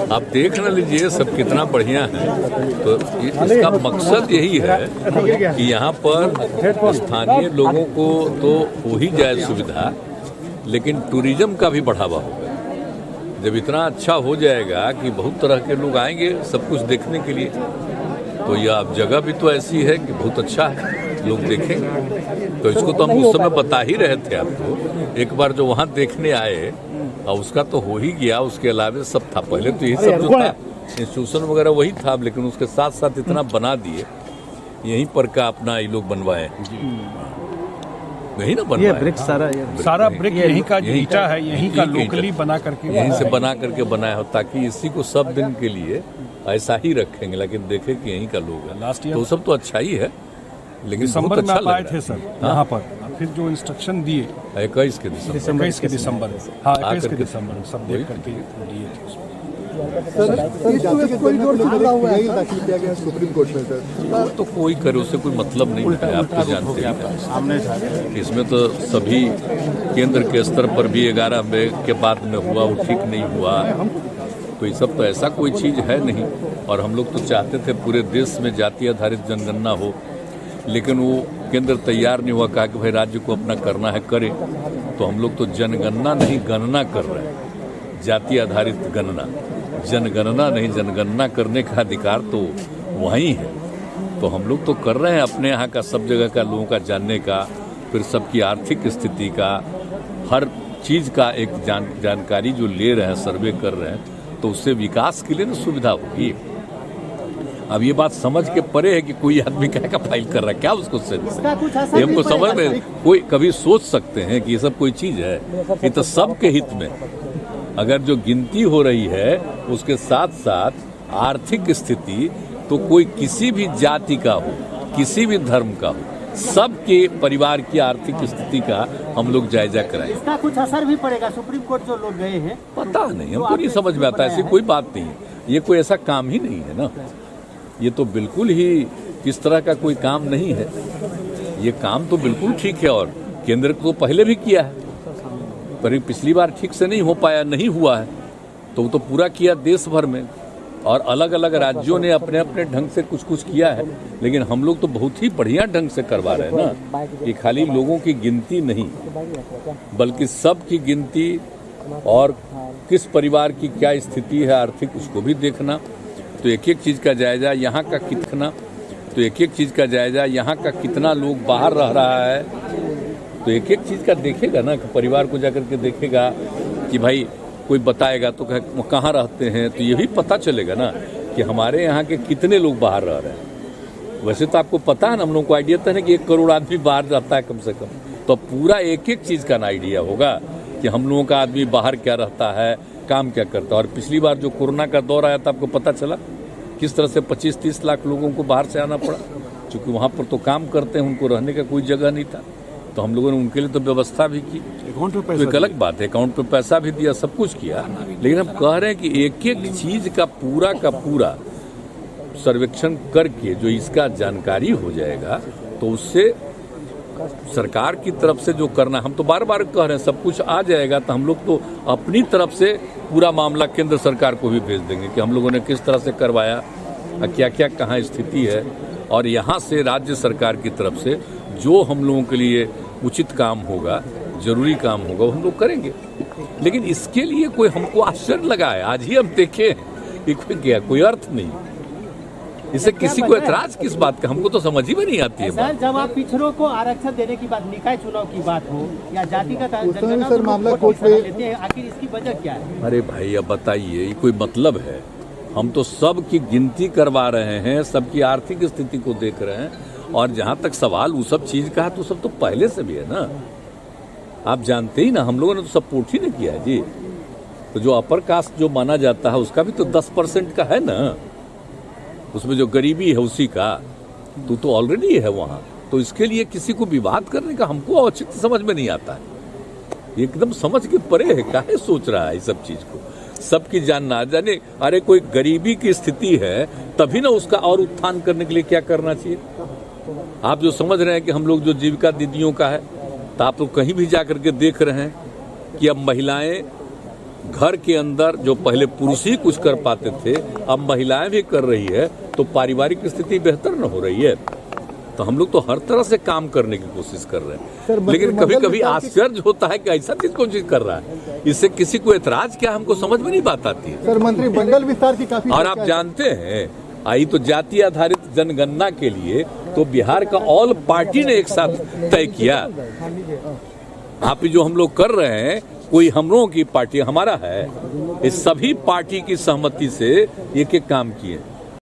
आप देख न लीजिए सब कितना बढ़िया है। तो इसका मकसद यही है कि यहाँ पर स्थानीय लोगों को तो हो ही जाए सुविधा, लेकिन टूरिज्म का भी बढ़ावा होगा। जब इतना अच्छा हो जाएगा कि बहुत तरह के लोग आएंगे सब कुछ देखने के लिए, तो यह जगह भी तो ऐसी है कि बहुत अच्छा है, लोग देखेंगे। तो इसको तो हम उस समय बता ही रहे थे आपको। एक बार जो वहाँ देखने आए और उसका तो हो ही गया, उसके अलावा सब था। पहले तो यही सब जो था इंस्टीट्यूशन वगैरह वही था, लेकिन उसके साथ साथ इतना बना दिए, यहीं पर का अपना ये लोग बनवाए, यही ना बनवाए। ये ब्रिक सारा ब्रिक यहीं का ईटा है, यहीं का लोकली बना करके, यहीं से बना करके बनाया हो, ताकि इसी को सब दिन के लिए ऐसा ही रखेंगे, लेकिन देखे कि यहीं का लोग है। लास्ट ईयर तो सब तो अच्छा ही है, लेकिन दिसंबर में आप आए थे सर हाँ? यहाँ पर, फिर जो इंस्ट्रक्शन दिए 21 के दिसंबर, 21 के दिसंबर, हाँ 21 के दिसंबर सब देख करके दिए थे उसमें। सुप्रीम कोर्ट में सर, तो कोई करे उससे कोई मतलब नहीं है, आप तो जानते हैं। इसमें तो सभी केंद्र के स्तर पर भी 11 मई के बाद में हुआ, वो ठीक नहीं हुआ। तो ये सब तो ऐसा कोई चीज़ है नहीं। और हम लोग तो चाहते थे पूरे देश में जाति आधारित जनगणना हो, लेकिन वो केंद्र तैयार नहीं हुआ, कहा कि भाई राज्य को अपना करना है करे। तो हम लोग तो जनगणना नहीं गणना कर रहे हैं, जाति आधारित गणना, जनगणना नहीं। जनगणना करने का अधिकार तो वहीं है। तो हम लोग तो कर रहे हैं अपने यहाँ का, सब जगह का लोगों का जानने का, फिर सबकी आर्थिक स्थिति का, हर चीज़ का एक जानकारी जो ले रहे हैं, सर्वे कर रहे हैं, तो उससे विकास के लिए ना सुविधा होगी। अब ये बात समझ के परे है कि कोई आदमी क्या का फाइल कर रहा है, क्या उसको सेंस है, ये हमको समझ में कोई कभी सोच सकते हैं कि ये सब कोई चीज़ है। ये तो सबके हित में, अगर जो गिनती हो रही है उसके साथ साथ आर्थिक स्थिति, तो कोई किसी भी जाति का हो, किसी भी धर्म का हो, सबके परिवार की आर्थिक स्थिति का हम लोग जायजा कराएं। इसका कुछ असर भी पड़ेगा? सुप्रीम कोर्ट जो लोग गए हैं, पता नहीं, हमको नहीं समझ में आता। ऐसी कोई बात नहीं है, ये कोई ऐसा काम ही नहीं है ना। ये तो बिल्कुल ही किस तरह का कोई काम नहीं है। ये काम तो बिल्कुल ठीक है, और केंद्र को पहले भी किया है, पर पिछली बार ठीक से नहीं हो पाया, नहीं हुआ है। तो वो तो पूरा किया देश भर में, और अलग अलग राज्यों ने अपने अपने ढंग से कुछ कुछ किया है, लेकिन हम लोग तो बहुत ही बढ़िया ढंग से करवा रहे हैं ना। ये खाली लोगों की गिनती नहीं, बल्कि सब की गिनती, और किस परिवार की क्या स्थिति है आर्थिक, उसको भी देखना। तो एक एक चीज़ का जायजा, यहाँ का कितना, तो एक एक चीज़ का जायजा, यहाँ का कितना लोग बाहर रह रहा है, तो एक एक चीज़ का देखेगा ना। कि परिवार को जाकर के देखेगा कि भाई कोई बताएगा तो कहाँ रहते हैं, तो ये भी पता चलेगा ना कि हमारे यहाँ के कितने लोग बाहर रह रहे हैं। वैसे तो आपको पता है ना, हम लोगों को आइडिया तो है कि 1 करोड़ आदमी बाहर रहता है कम से कम, तो पूरा एक एक चीज़ का ना आइडिया होगा कि हम लोगों का आदमी बाहर क्या रहता है, काम क्या करता है। और पिछली बार जो कोरोना का दौर आया था, आपको पता चला किस तरह से 25-30 लाख लोगों को बाहर से आना पड़ा, क्योंकि वहाँ पर तो काम करते हैं, उनको रहने का कोई जगह नहीं था। तो हम लोगों ने उनके लिए तो व्यवस्था भी की, अकाउंट पे पैसा, तो एक अलग बात है, अकाउंट पे पैसा भी दिया, सब कुछ किया। लेकिन हम कह रहे हैं कि एक एक चीज़ का पूरा सर्वेक्षण करके जो इसका जानकारी हो जाएगा, तो उससे सरकार की तरफ से जो करना, हम तो बार बार कह रहे हैं, सब कुछ आ जाएगा, तो हम लोग तो अपनी तरफ से पूरा मामला केंद्र सरकार को भी भेज देंगे कि हम लोगों ने किस तरह से करवाया, क्या क्या कहाँ स्थिति है, और यहाँ से राज्य सरकार की तरफ से जो हम लोगों के लिए उचित काम होगा, जरूरी काम होगा, वो हम लोग करेंगे। लेकिन इसके लिए कोई हमको आश्चर्य लगा है, आज ही हम देखें, ये कोई अर्थ नहीं। इससे किसी को ऐतराज किस बात का, हमको तो समझ ही में नहीं आती है। सर, जब आप पिछड़ों को आरक्षण देने की बात, निकाय चुनाव की बात हो या जाति का मामला कोर्ट में लेते हैं, आखिर इसकी वजह क्या है? अरे भाई अब बताइए, ये कोई मतलब है? हम तो सब की गिनती करवा रहे हैं, सबकी आर्थिक स्थिति को देख रहे हैं, और जहाँ तक सवाल उस सब चीज का है, तो सब तो पहले से भी है ना। आप जानते ही ना, हम लोगों ने तो सपोर्ट ही नहीं किया है जी। तो जो अपर कास्ट जो माना जाता है, उसका भी तो 10% का है ना, उसमें जो गरीबी है उसी का तो ऑलरेडी है वहाँ। तो इसके लिए किसी को विवाद करने का हमको औचित्य समझ में नहीं आता है। एकदम समझ के परे है, काहे सोच रहा है इस सब चीज को, सबकी जानना जाने। अरे कोई गरीबी की स्थिति है, तभी ना उसका और उत्थान करने के लिए क्या करना चाहिए। आप जो समझ रहे हैं कि हम लोग जो जीविका दीदियों का है, तो आप लोग कहीं भी जाकर के देख रहे हैं कि अब महिलाएं घर के अंदर जो पहले पुरुष ही कुछ कर पाते थे, अब महिलाएं भी कर रही है, तो पारिवारिक स्थिति बेहतर न हो रही है। तो हम लोग तो हर तरह से काम करने की कोशिश कर रहे हैं, लेकिन कभी कभी आश्चर्य होता है कि ऐसा चीज कौन चीज कर रहा है, इससे किसी को एतराज क्या हमको समझ में नहीं बात आती है। सर, मंत्रिमंडल विस्तार की काफी और आप जानते हैं, आई तो जाति आधारित जनगणना के लिए तो बिहार का ऑल पार्टी ने एक साथ तय किया। आप जो हम लोग कर रहे हैं, कोई हम लोगों की पार्टी हमारा है, इस सभी पार्टी की सहमति से एक एक काम किए।